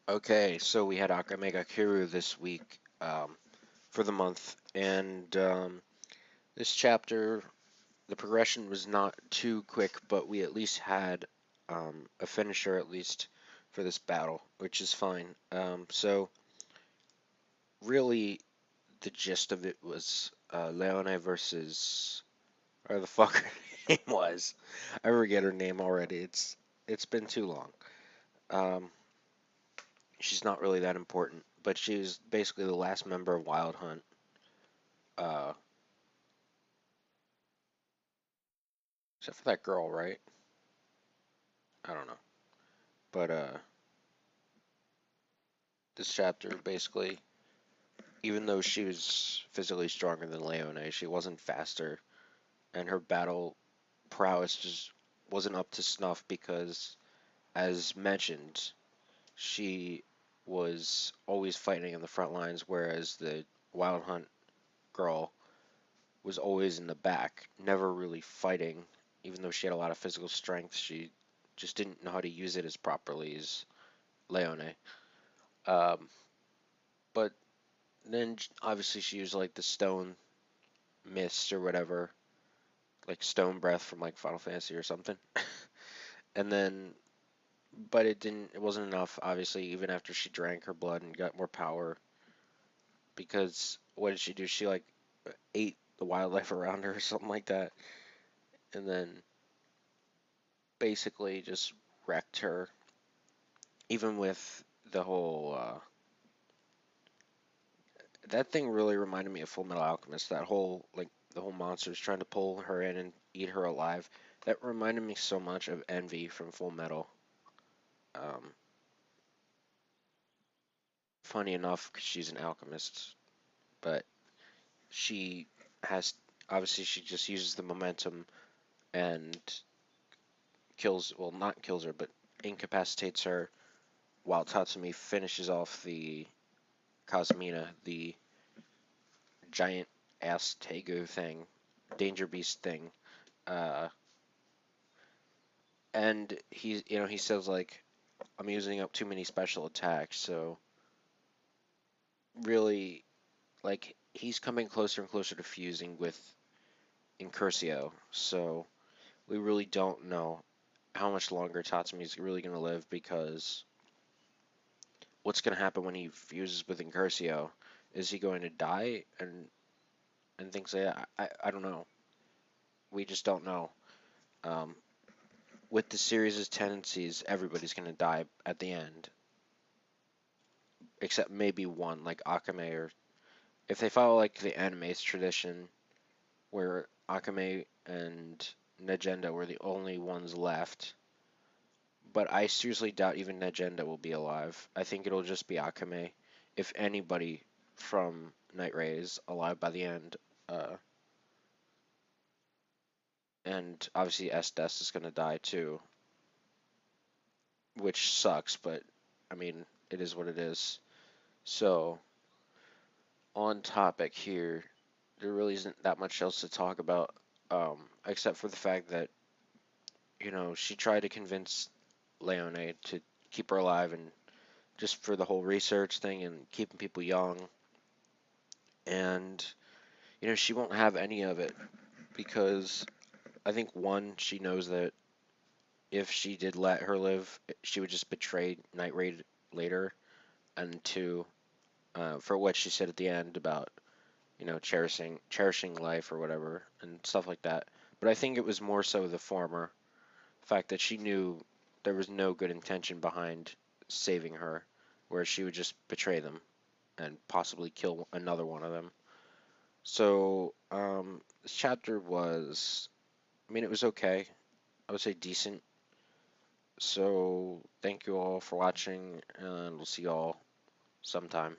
Okay, so we had Akame Kiru this week for the month, and this chapter, the progression was not too quick, but we at least had a finisher at least for this battle, which is fine. So really, the gist of it was Leone versus or the fuck her name was. I forget her name already. It's been too long. Um, she's not really that important, but she's basically the last member of Wild Hunt. Uh, except for that girl, right? I don't know. But this chapter basically, even though she was physically stronger than Leone, she wasn't faster, and her battle prowess just wasn't up to snuff because, as mentioned, she was always fighting in the front lines, whereas the Wild Hunt girl was always in the back, never really fighting. Even though she had a lot of physical strength, she just didn't know how to use it as properly as Leone. Um, but then obviously she used like the stone mist or whatever, like stone breath from like Final Fantasy or something. And then, but it wasn't enough, obviously, even after she drank her blood and got more power. Because what did she do? She like ate the wildlife around her or something like that. And then basically just wrecked her. Even with the whole, that thing really reminded me of Full Metal Alchemist. That whole, like, the whole monsters trying to pull her in and eat her alive. That reminded me so much of Envy from Full Metal. Um, Funny enough, 'cause she's an alchemist, but she has obviously she just uses the momentum and kills, well, not kills her, but incapacitates her while Tatsumi finishes off the Cosmina, the giant ass Tegu thing, danger beast thing. Uh, and he says like, I'm using up too many special attacks, so really, like, he's coming closer and closer to fusing with Incursio, so we really don't know how much longer Tatsumi's really going to live, because what's going to happen when he fuses with Incursio? Is he going to die and things like that? I don't know. We just don't know. Um, with the series' tendencies, everybody's going to die at the end, except maybe one, like Akame, or if they follow like the anime's tradition, where Akame and Negenda were the only ones left. But I seriously doubt even Negenda will be alive. I think it'll just be Akame, if anybody from Night Ray is alive by the end. Uh, and obviously Estes is gonna die too, which sucks, but I mean it is what it is. So on topic here, there really isn't that much else to talk about, except for the fact that she tried to convince Leone to keep her alive, and just for the whole research thing and keeping people young. And she won't have any of it because I think, one, she knows that if she did let her live, she would just betray Night Raid later, and two, for what she said at the end about cherishing life or whatever and stuff like that. But I think it was more so the former, fact that she knew there was no good intention behind saving her, where she would just betray them and possibly kill another one of them. So, this chapter was, I mean, it was okay. I would say decent. So, thank you all for watching, and we'll see you all sometime.